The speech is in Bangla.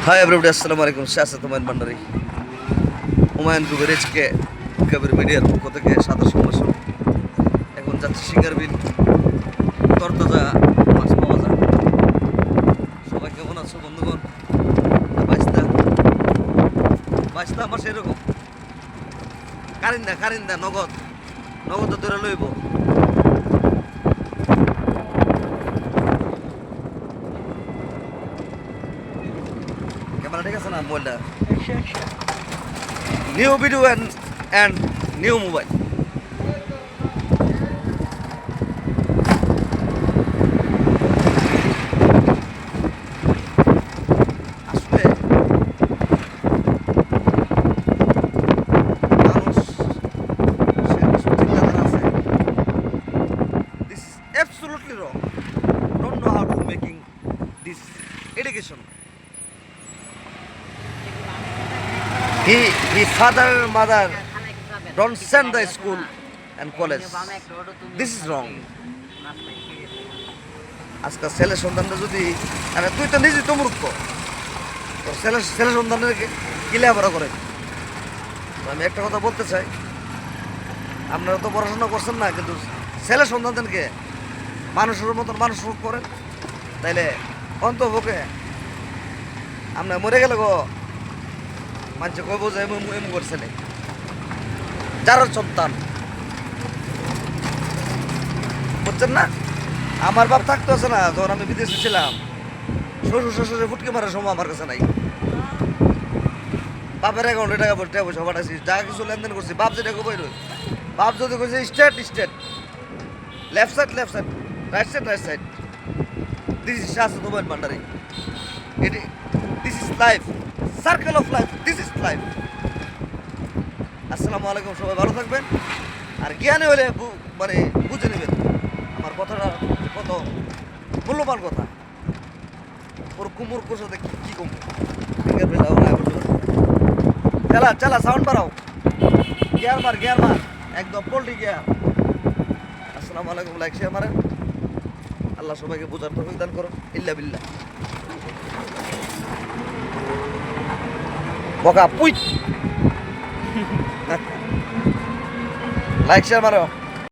हाय एवरीबॉडी अस्सलाम वालेकुम शासत হুমায়ুন ভান্ডারী হুমায়ুন গ্রুপের এইচকে কবির মিডিয়ার পক্ষ থেকে সাদর সম্ভাষণ। এখন যাচ্ছি সিঙ্গার বিল, তরতাজা মাছ পাওয়া যায়। সবাই কেমন আছো বন্ধুগণ? বাইস্তা বাইস্তা আমার সেরকম কারিন্দা নগদ নগদ ধরে লইব। ক্যামেরা ঠিক আছে না? মোবাইলটা new video and new mobile. আসলে মানুষ সে কিছু চিন্তাধারা আছে। This is absolutely wrong. Don't know how to making this education. His father and mother don't send the school and college. This is wrong. আজকাল ছেলে সন্তানরা যদি তুই তো নিজে তো মূর্খ, তো ছেলে সন্তানের কি লেখাপড়া করে? আমি একটা কথা বলতে চাই, আপনারা তো পড়াশোনা করছেন না, কিন্তু ছেলে সন্তানদেরকে মানুষের মতন মানুষ করেন, তাইলে অন্তপক্ষে আমরা মরে গেলে গো মানুষ কইব যে এম করছে না যার সন্তান, বুঝছেন না? আমার বাপ থাকতে আছে না, যখন আমি বিদেশে ছিলাম, শ্বশুরে ফুটকে মারার সময় আমার কাছে নাই। বাপের অ্যাকাউন্টে টাকা পয়সা পাঠাইছি, যা কিছু লেনদেন করছি, বাপ যেটা কই রই, বাপ যদি কইছে state left side right side. This is শাসত Humayun Bhandari. This is life, circle of life, this is life. আসসালামু আলাইকুম, সবাই ভালো থাকবেন। আর জ্ঞানে হলে মানে বুঝে নেবেন আমার কথাটা কত মূল্যবান কথা। ওর কুমুর সাথে কি কম চালা সাউন্ড বাড়াও, গিয়ার মার একদম পোল্ট্রি গিয়ার। আসসালামু আলাইকুম, লাইক শেয়ার মারেন। আল্লাহ সবাইকে বোঝার তৌফিক দান করুন। ইল্লা বিল্লাহ। বকা পুই লাইক শেয়ার মারো।